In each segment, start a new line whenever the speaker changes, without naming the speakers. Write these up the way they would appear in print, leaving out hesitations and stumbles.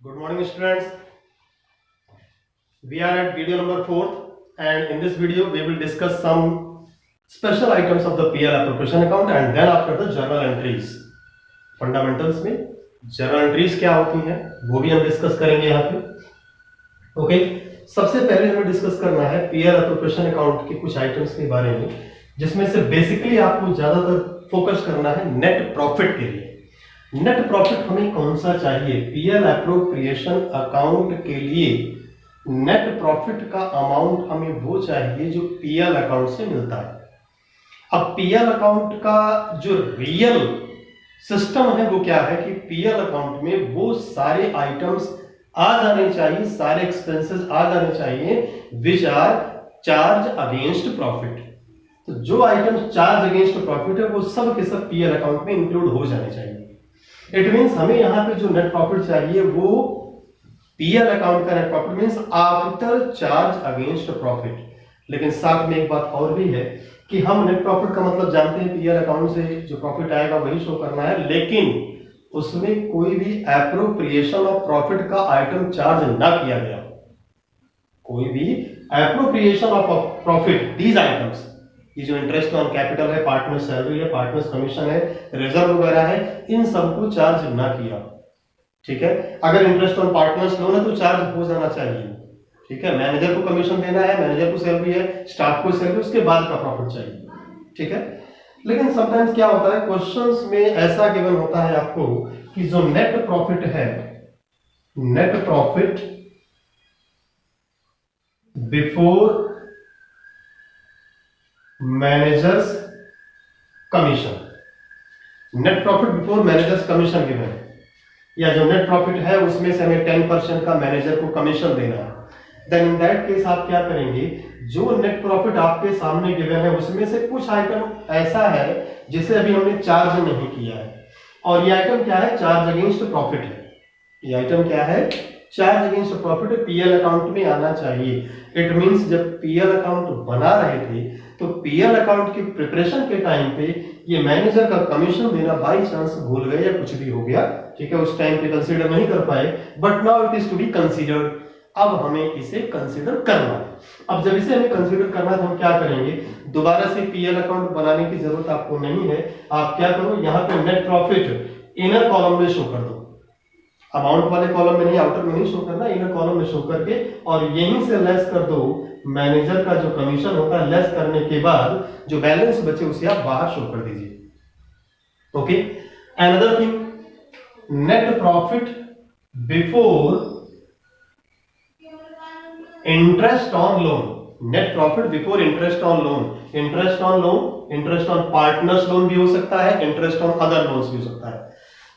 Good morning, students. We are at video number 4, and in this video we will discuss some special items of the PL appropriation account and then after the journal entries. Fundamentals में journal entries क्या होती हैं वो भी हम discuss करेंगे यहाँ पे. ओके, सबसे पहले हमें डिस्कस करना है PL appropriation account के कुछ आइटम्स के बारे में, जिसमें से बेसिकली आपको ज्यादातर फोकस करना है नेट प्रॉफिट के लिए. नेट प्रॉफिट हमें कौन सा चाहिए? पीएल एप्रोप्रिएशन अकाउंट के लिए नेट प्रॉफिट का अमाउंट हमें वो चाहिए जो पीएल अकाउंट से मिलता है. अब पीएल अकाउंट का जो रियल सिस्टम है वो क्या है कि पीएल अकाउंट में वो सारे आइटम्स आ जाने चाहिए, सारे एक्सपेंसेस आ जाने चाहिए which are charge against profit. तो जो आइटम्स चार्ज अगेंस्ट प्रॉफिट है वो सब के सब पीएल अकाउंट में इंक्लूड हो जाने चाहिए. इट मीन्स हमें यहां पे जो नेट प्रॉफिट चाहिए वो पीएल अकाउंट का net profit means after charge against profit. लेकिन साथ में एक बात और भी है कि हम नेट प्रॉफिट का मतलब जानते हैं पीएल अकाउंट से जो प्रॉफिट आएगा वही शो करना है, लेकिन उसमें कोई भी एप्रोप्रिएशन ऑफ प्रॉफिट का आइटम चार्ज ना किया गया. कोई भी appropriation of profit these items, ये जो इंटरेस्ट ऑन कैपिटल है, पार्टनर सैलरी है, पार्टनर्स कमीशन है, रिजर्व वगैरह है, इन सबको चार्ज ना किया. ठीक है, अगर इंटरेस्ट ऑन पार्टनर्स लोन है तो चार्ज हो जाना चाहिए. ठीक है, मैनेजर को कमीशन देना है, मैनेजर को सैलरी है, स्टाफ को सैलरी, उसके बाद का प्रॉफिट चाहिए. ठीक है, लेकिन समटाइम्स क्या होता है क्वेश्चंस में ऐसा गिवन होता है आपको कि जो नेट प्रॉफिट है, net profit before managers commission, net profit before managers commission given है, या जो नेट प्रॉफिट है उसमें से हमें 10% का मैनेजर को कमीशन देना है. देन इन दैट केस आप क्या करेंगे, जो नेट प्रॉफिट आपके सामने गिवन है उसमें से कुछ आइटम ऐसा है जिसे अभी हमने चार्ज नहीं किया है, और ये आइटम क्या है? चार्ज अगेंस्ट प्रॉफिट है. ये आइटम क्या है? Charge against profit PL account में आना चाहिए. इट मींस जब पीएल अकाउंट बना रहे थे तो पीएल अकाउंट की प्रिपरेशन के टाइम पे ये मैनेजर का कमीशन देना बाय चांस भूल गए या कुछ भी हो गया, ठीक है, उस टाइम पे कंसीडर नहीं कर पाए, but now it is to be considered. अब हमें इसे कंसीडर करना है. अब जब इसे हमें कंसीडर करना है तो हम क्या करेंगे, दोबारा से पीएल अकाउंट बनाने की जरूरत आपको नहीं है. आप क्या करो, यहाँ पे नेट प्रॉफिट इनर कॉलम में शो कर दो. अमाउंट वाले कॉलम में नहीं, आउटर में नहीं शो करना, इनर कॉलम में शो करके और यहीं से लेस कर दो मैनेजर का जो कमीशन होता है. लेस करने के बाद जो बैलेंस बचे उसे आप बाहर शो कर दीजिए. Okay, another thing, net profit before interest on loan. Net profit before interest on loan. Interest on loan, interest on partners loan भी हो सकता है, इंटरेस्ट ऑन अदर लोन्स भी हो सकता है.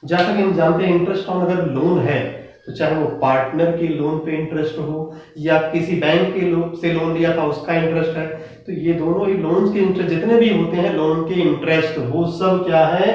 जैसा कि हम जानते हैं इंटरेस्ट ऑन अगर लोन है तो चाहे वो पार्टनर के लोन पे इंटरेस्ट हो या किसी बैंक के लोन से लोन लिया था उसका इंटरेस्ट है, तो ये दोनों ही लोन्स के इंटरेस्ट जितने भी होते हैं लोन के इंटरेस्ट, वो सब क्या है?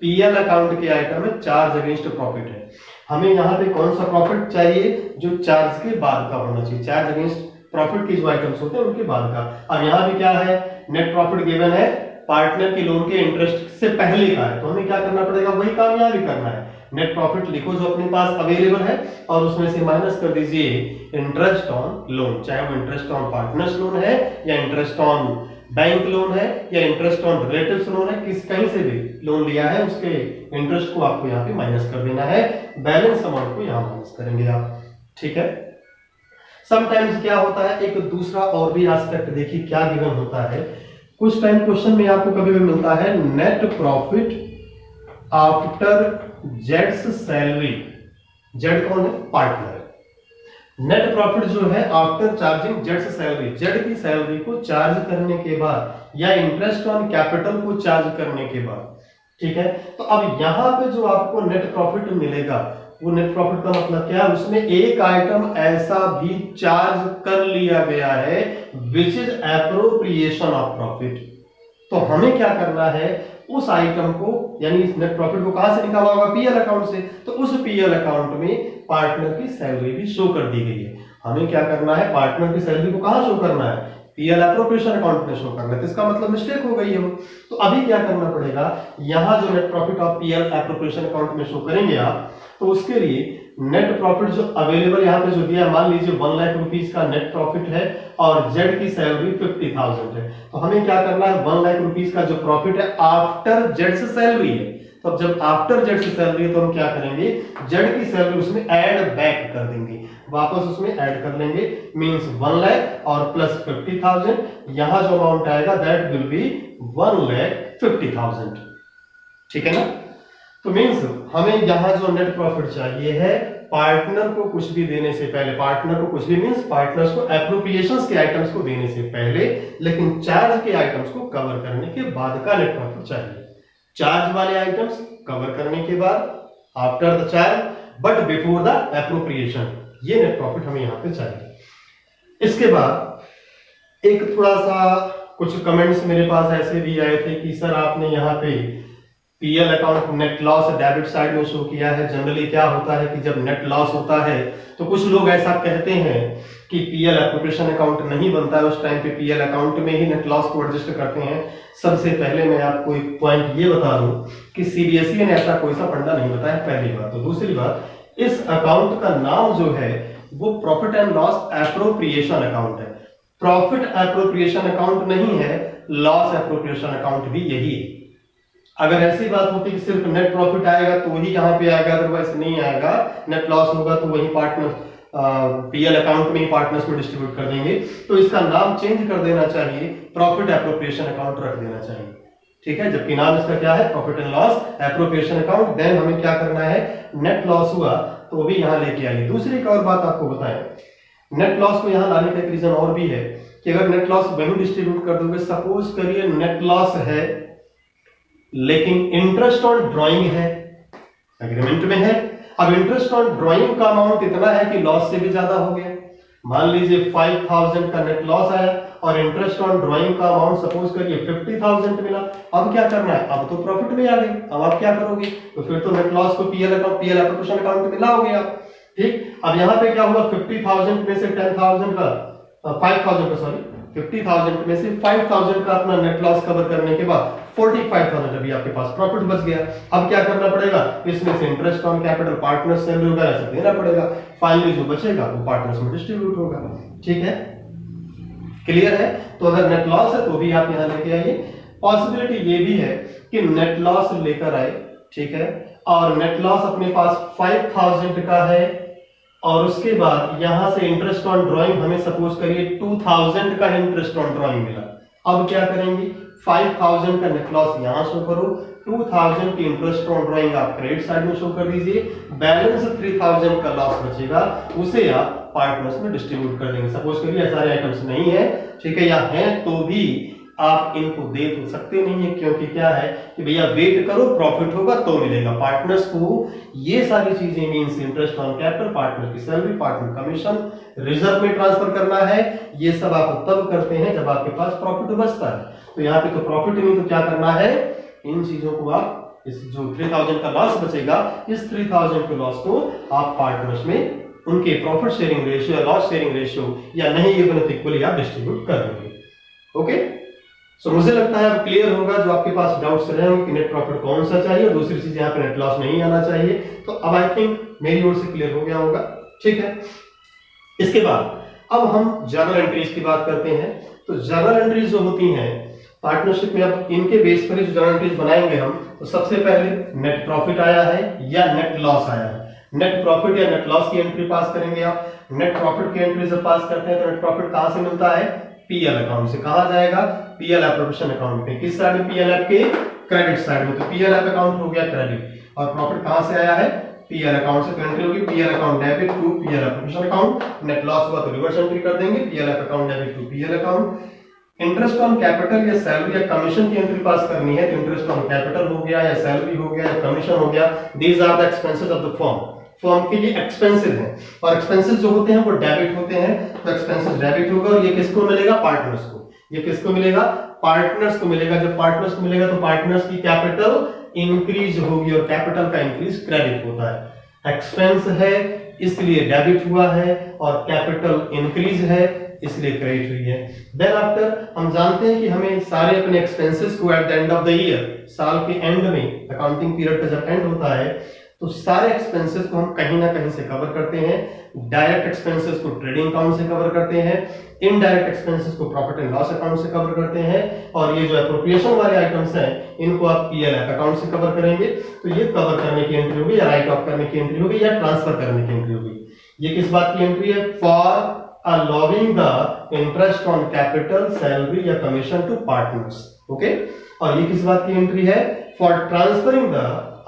पीएल अकाउंट के आइटम में चार्ज अगेंस्ट प्रॉफिट है. हमें यहाँ पे कौन सा प्रॉफिट चाहिए? जो चार्ज के बाद का होना चाहिए. चार्ज अगेंस्ट प्रॉफिट के जो आइटम्स होते हैं उनके बाद का. अब यहाँ भी क्या है, नेट प्रॉफिट गिवन है पार्टनर के लोन के इंटरेस्ट से पहले का है, तो हमें क्या करना पड़ेगा? वही काम यहाँ भी करना है. नेट प्रॉफिट लिखो जो अपने पास अवेलेबल है और उसमें से माइनस कर दीजिए इंटरेस्ट ऑन लोन, चाहे वो इंटरेस्ट ऑन पार्टनर्स लोन है या इंटरेस्ट ऑन बैंक लोन है या इंटरेस्ट ऑन रिलेटिव्स लोन है, किस कहीं से भी लोन लिया है उसके इंटरेस्ट को आपको यहाँ पे माइनस कर देना है. बैलेंस अमाउंट को यहाँ माइनस करेंगे आप. ठीक है, समटाइम्स क्या होता है, एक दूसरा और भी एस्पेक्ट देखिए क्या गिवन होता है. कुछ टाइम क्वेश्चन में आपको कभी भी मिलता है net profit after Jades salary. Z कौन है? पार्टनर. नेट प्रॉफिट जो है after charging Jades salary, Z की सैलरी को चार्ज करने के बाद या इंटरेस्ट ऑन कैपिटल को चार्ज करने के बाद. ठीक है, तो अब यहां पे जो आपको नेट प्रॉफिट मिलेगा वो नेट प्रॉफिट का मतलब क्या है? उसमें एक आइटम ऐसा भी चार्ज कर लिया गया है which is appropriation of profit. तो हमें क्या करना है, उस आइटम को यानी इस नेट प्रॉफिट को कहां से निकाला होगा? पीएल अकाउंट से. तो उस पीएल अकाउंट में पार्टनर की सैलरी भी शो कर दी गई है. हमें क्या करना है, पार्टनर की सैलरी को कहां शो करना है? पीएल एप्रोप्रिएशन अकाउंट में शो करना है. तो इसका मतलब मिस्टेक हो गई है. तो अभी क्या करना पड़ेगा, यहां जो net profit of PL appropriation account में शो करेंगे आप, तो उसके लिए नेट प्रॉफिट जो अवेलेबल यहाँ पे जो दिया है, मान लीजिए 1 लाख रुपीस का नेट प्रॉफिट है और जेड की सैलरी 50,000 है, तो हमें क्या करना है, 1 लाख रुपीस का जो प्रॉफिट है आफ्टर जेड से सैलरी है, तो अब जब आफ्टर जेड से सैलरी है तो हम क्या करेंगे, जेड की सैलरी उसमें ऐड बैक कर देंगे, वापस उसमें ऐड कर लेंगे, मींस 1 लाख और प्लस 50,000, यहां जो अमाउंट आएगा दैट विल बी 1,50,000। ठीक है ना। तो मींस हमें यहां जो नेट प्रॉफिट चाहिए है पार्टनर को कुछ भी देने से पहले, पार्टनर को कुछ भी मींस पार्टनर्स को एप्रोप्रिएशंस के आइटम्स को देने से पहले, लेकिन चार्ज के आइटम्स को कवर करने के बाद का नेट प्रॉफिट चाहिए। चार्ज वाले आइटम्स कवर करने के बाद, after the charge but before the appropriation, ये नेट प्रॉफिट हमें यहां पे चाहिए। इसके बाद एक थोड़ा सा कुछ कमेंट्स मेरे पास ऐसे भी आए थे कि सर आपने यहाँ पे PL account net loss debit side में शो किया है। जनरली क्या होता है कि जब नेट लॉस होता है तो कुछ लोग ऐसा कहते हैं कि पीएल एप्रोप्रिएशन अकाउंट नहीं बनता है, उस टाइम पे पीएल अकाउंट में ही नेट लॉस को एडजस्ट करते हैं। सबसे पहले मैं आपको एक पॉइंट ये बता दूं कि सीबीएसई ने ऐसा कोई सा फंडा नहीं बताया, पहली बात। तो दूसरी बात, इस अकाउंट का नाम जो है वो profit and loss appropriation account है। प्रॉफिट एप्रोप्रिएशन अकाउंट नहीं है, लॉस एप्रोप्रिएशन अकाउंट भी यही है। अगर ऐसी बात होती कि सिर्फ नेट प्रॉफिट आएगा तो ही यहाँ पे आएगा, अदरवाइज नहीं आएगा, नेट लॉस होगा तो वही पार्टनर पीएल अकाउंट में ही पार्टनर्स में डिस्ट्रीब्यूट कर देंगे, तो इसका नाम चेंज कर देना चाहिए, प्रॉफिट एप्रोप्रिएशन अकाउंट रख देना चाहिए। ठीक है, जबकि नाम इसका क्या है, profit and loss appropriation account. Then हमें क्या करना है, नेट लॉस हुआ तो भी यहाँ लेके आइए। दूसरी एक और बात आपको बताएं, नेट लॉस को यहाँ लाने का एक रीजन और भी है कि अगर नेट लॉस वहीं डिस्ट्रीब्यूट कर दोगे, सपोज करिए नेट लॉस है लेकिन इंटरेस्ट ऑन ड्राइंग है, एग्रीमेंट में है। अब इंटरेस्ट ऑन ड्राइंग का अमाउंट इतना है कि लॉस से भी ज्यादा हो गया। मान लीजिए 5,000 का नेट लॉस आया और इंटरेस्ट ऑन ड्राइंग का अमाउंट सपोज करिए 50,000 मिला। अब क्या करना है, अब तो प्रॉफिट में आ गए, अब आप क्या करोगे, तो फिर तो नेट लॉस को पीएल एप्रोप्रिएशन अकाउंट में लाओगे आप। ठीक, अब यहाँ पे क्या हुआ, 50,000 में से 10,000 का 5,000 का सॉरी 50,000 में से 5,000 का अपना नेट लॉस कवर करने के बाद 45,000 अभी आपके पास प्रॉफिट बच गया। अब क्या करना पड़ेगा, इसमें से interest on capital, partners salary वगैरह सब देना पड़ेगा। फाइनली जो बचेगा वो पार्टनर्स में डिस्ट्रीब्यूट होगा। ठीक है, क्लियर है। तो अगर नेट लॉस है तो भी आप यहां लेके आइए। पॉसिबिलिटी ये भी है कि नेट लॉस लेकर आए, ठीक है, और नेट लॉस अपने पास 5,000 का है और उसके बाद यहां से इंटरेस्ट ऑन ड्राइंग हमें सपोज करिए 2,000 का इंटरेस्ट ऑन ड्राइंग मिला। अब क्या करेंगे, 5,000 का नेट लॉस यहां शो करो, 2,000 की इंटरेस्ट ऑन ड्राइंग आप क्रेडिट साइड में शो कर दीजिए, बैलेंस 3,000 का लॉस बचेगा, उसे आप पार्टनर्स में डिस्ट्रीब्यूट कर देंगे। सपोज करिए सारे आइटम्स नहीं है, ठीक है, या हैं तो भी आप इनको दे तो सकते नहीं है, क्योंकि क्या है कि भैया वेट करो, प्रॉफिट होगा तो मिलेगा। पार्टनर्स को ये सारी चीजें means interest on capital, partner की सैलरी, पार्टनर कमीशन, रिजर्व में ट्रांसफर करना है, ये सब आप तब करते हैं जब आपके पास प्रॉफिट बचता है। तो यहाँ पे तो प्रॉफिट नहीं, तो क्या करना है, इन चीजों को आप, इस जो 3,000 का लॉस बचेगा, इस 3,000 के लॉस को आप पार्टनर्स में उनके profit sharing ratio, loss sharing ratio या नहीं इक्वली आप डिस्ट्रीब्यूट कर देंगे। ओके, सो मुझे लगता है अब क्लियर होगा। जो आपके पास डाउट्स रहे होंगे कि नेट प्रॉफिट कौन सा चाहिए और दूसरी चीज यहाँ पे नेट लॉस नहीं आना चाहिए, तो अब आई थिंक मेरी ओर से क्लियर हो गया होगा। ठीक है, इसके बाद अब हम जर्नल एंट्रीज की बात करते हैं। तो जर्नल एंट्रीज जो होती हैं पार्टनरशिप में, अब इनके बेस पर ही जो जर्नल एंट्रीज बनाएंगे हम, तो सबसे पहले नेट प्रॉफिट आया है या नेट लॉस आया है, नेट प्रॉफिट या नेट लॉस की एंट्री पास करेंगे आप। नेट प्रॉफिट की एंट्री जब पास करते हैं तो नेट प्रॉफिट कहां से मिलता है, पीएल अकाउंट से। कहा जाएगा, पीएल एप्रोप्रिएशन अकाउंट पे। किस साइड में, पीएलएफ के क्रेडिट साइड में, तो पीएलएफ अकाउंट हो गया क्रेडिट, और प्रॉफिट कहां से आया है, पीएल अकाउंट से। तो एंट्री होगी PL account debit to PL appropriation account. Net loss हुआ तो रिवर्स एंट्री कर देंगे, PLF account debit to PL account. Interest on capital या सैलरी या कमीशन की एंट्री पास करनी है, तो इंटरेस्ट ऑन कैपिटल हो गया या सैलरी हो गया या कमीशन हो गया, these are the expenses of the firm. Firm के ये एक्सपेंसेस हैं, और एक्सपेंसेस जो होते हैं वो डेबिट होते हैं, तो एक्सपेंसेस डेबिट होगा, और ये किसको मिलेगा, पार्टनर्स को। ये किसको मिलेगा, पार्टनर्स को मिलेगा। जब पार्टनर्स को मिलेगा तो पार्टनर्स की कैपिटल इंक्रीज होगी, और कैपिटल का इंक्रीज क्रेडिट होता है। एक्सपेंस है इसलिए डेबिट हुआ है, और कैपिटल इंक्रीज है इसलिए क्रेडिट हुई है। देन आफ्टर हम जानते हैं कि हमें सारे अपने एक्सपेंसेस को at the end of the year, साल के एंड में, अकाउंटिंग पीरियड का जब एंड होता है तो सारे एक्सपेंसेस को हम कहीं ना कहीं से कवर करते हैं। डायरेक्ट एक्सपेंसेस को ट्रेडिंग अकाउंट से कवर करते हैं, इनडायरेक्ट एक्सपेंसेस को प्रॉफिट एंड लॉस अकाउंट से कवर करते हैं, और ये जो एप्रोप्रिएशन वाले आइटम्स हैं इनको आप पीएलएफ अकाउंट से कवर करेंगे। तो ये कवर करने की एंट्री होगी, या राइट ऑफ करने की एंट्री होगी, या ट्रांसफर करने की एंट्री होगी। ये किस बात की एंट्री है? For allowing the interest on capital, salary या commission to partners, ओके। और ये किस बात की एंट्री है? For transferring the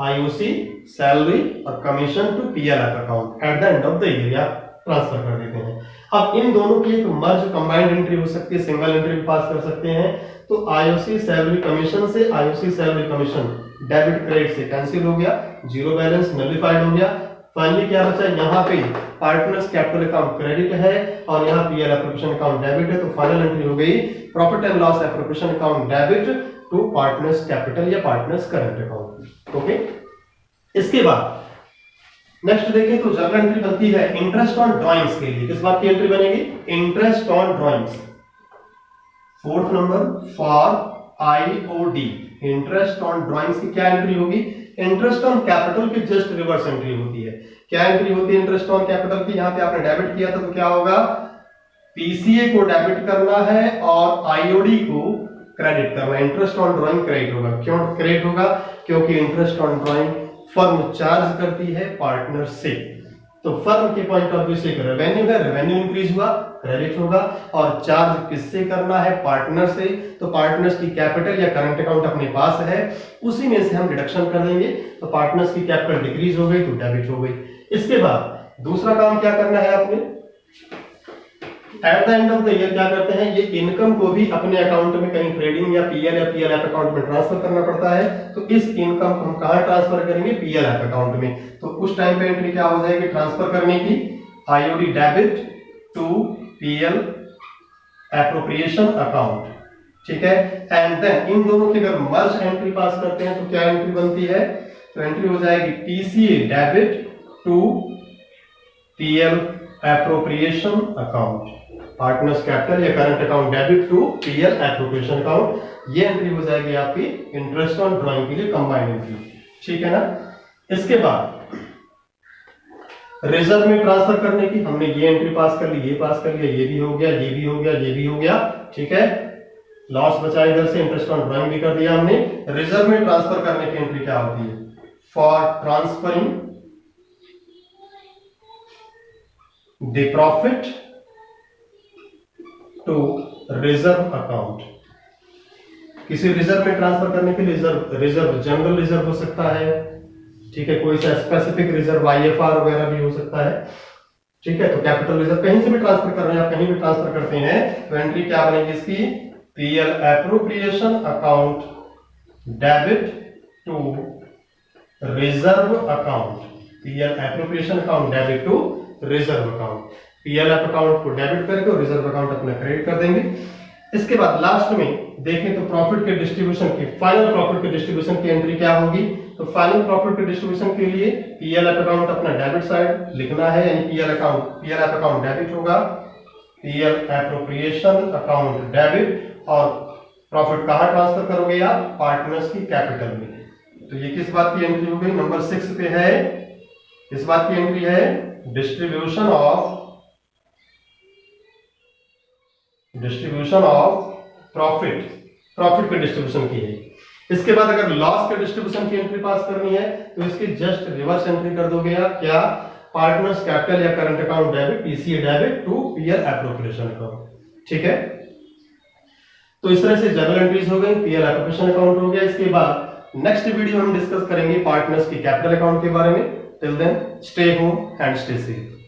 IOC, salary और commission to PLF account at the end of the year, या ट्रांसफर कर देते हैं। अब इन दोनों की एक मर्ज कंबाइंड एंट्री हो सकती है, सिंगल एंट्री भी पास कर सकते हैं। तो IOC सैलरी कमीशन से IOC salary commission debit credit से कैंसिल हो गया, जीरो बैलेंस नलिफाइड हो गया। फाइनली क्या बचा? यहाँ पे पार्टनर्स कैपिटल अकाउंट क्रेडिट है और यहाँ पीएल एप्रोप्रिएशन अकाउंट डेबिट है। तो फाइनल एंट्री हो गई profit and loss appropriation account debit to partners capital या पार्टनर्स करंट अकाउंट, ओके। इसके बाद नेक्स्ट देखें तो जर्नल एंट्री बनती है इंटरेस्ट ऑन ड्राइंग्स के लिए। किस बात की एंट्री बनेगी? Interest on drawings. Fourth number for IOD, interest on drawings की क्या एंट्री होगी? इंटरेस्ट ऑन कैपिटल की जस्ट रिवर्स एंट्री होती है। क्या एंट्री होती है इंटरेस्ट ऑन कैपिटल की? यहाँ पे आपने डेबिट किया था तो क्या होगा? पीसीए को डेबिट करना है और आईओडी को क्रेडिट करना है। इंटरेस्ट ऑन ड्राइंग क्रेडिट होगा। क्यों क्रेडिट होगा? क्योंकि interest on drawing firm charge करती है पार्टनर से। तो फर्म के पॉइंट ऑफ व्यू से एक रेवेन्यू है, रेवेन्यू इंक्रीज हुआ, क्रेडिट होगा। और चार्ज किससे करना है? पार्टनर से। तो पार्टनर्स की कैपिटल या करंट अकाउंट अपने पास है, उसी में से हम डिडक्शन कर देंगे। तो पार्टनर्स की कैपिटल डिक्रीज हो गई तो डेबिट हो गई। इसके बाद दूसरा काम क्या करना है आपने? At the end of the year क्या करते हैं? ये इनकम को भी अपने अकाउंट में कहीं ट्रेडिंग या पीएल या पीएलएफ अकाउंट में ट्रांसफर करना पड़ता है। तो इस इनकम को हम कहां ट्रांसफर करेंगे? पीएलएफ अकाउंट में। तो उस टाइम पे एंट्री क्या हो जाएगी ट्रांसफर करने की? IOD debit to PL appropriation account, ठीक है। एंड देन इन दोनों की अगर मर्ज एंट्री पास करते हैं तो क्या एंट्री बनती है? तो एंट्री हो जाएगी PCA debit to PL appropriation account, partners capital या current account debit to PL appropriation account. ये एंट्री हो जाएगी आपकी इंटरेस्ट ऑन ड्राइंग के लिए कंबाइंड एंट्री, ठीक है ना। इसके बाद रिजर्व में ट्रांसफर करने की हमने ये एंट्री पास कर ली, ये पास कर लिया, ये भी हो गया, ये भी हो गया, ये भी हो गया, ठीक है। लॉस बचा इधर से, इंटरेस्ट ऑन ड्राइंग भी कर दिया हमने। रिजर्व में ट्रांसफर करने की एंट्री क्या होती है? For transferring the profit to reserve account. किसी रिजर्व में ट्रांसफर करने के लिए रिजर्व जनरल रिजर्व हो सकता है, ठीक है, कोई सा स्पेसिफिक रिजर्व आईएफआर वगैरह भी हो सकता है, ठीक है। तो कैपिटल रिजर्व कहीं से भी ट्रांसफर कर रहे हैं आप, कहीं भी ट्रांसफर करते हैं तो एंट्री क्या बनेगी इसकी? PL appropriation account debit to reserve account, PL appropriation account debit to reserve account. PLF account को डेबिट करके और रिजर्व अकाउंट अपना क्रेडिट कर देंगे। इसके बाद लास्ट में देखें तो प्रॉफिट के डिस्ट्रीब्यूशन की, फाइनल प्रॉफिट के डिस्ट्रीब्यूशन की एंट्री क्या होगी? तो फाइनल प्रॉफिट के डिस्ट्रीब्यूशन के लिए पीएलएफ अकाउंट अपना डेबिट साइड लिखना है, यानी पीएलएफ अकाउंट डेबिट होगा, पीएल एप्रोप्रिएशन अकाउंट डेबिट, और प्रॉफिट कहां ट्रांसफर करोगे आप? पार्टनर्स की कैपिटल में। तो ये किस बात की एंट्री हो गई? नंबर 6 पे है, इस बात की एंट्री है डिस्ट्रीब्यूशन ऑफ प्रॉफिट के डिस्ट्रीब्यूशन की है। इसके बाद अगर लॉस के डिस्ट्रीब्यूशन की एंट्री पास करनी है तो इसकी जस्ट रिवर्स एंट्री कर दोगे आप। क्या? पार्टनर्स कैपिटल या current account debit, PCA debit to PL appropriation account, ठीक है। तो इस तरह से जनरल एंट्रीज हो गई, पीएल एप्रोप्रिएशन अकाउंट हो गया। इसके बाद नेक्स्ट वीडियो हम डिस्कस करेंगे पार्टनर्स की कैपिटल अकाउंट के बारे में। Till then stay home and stay safe.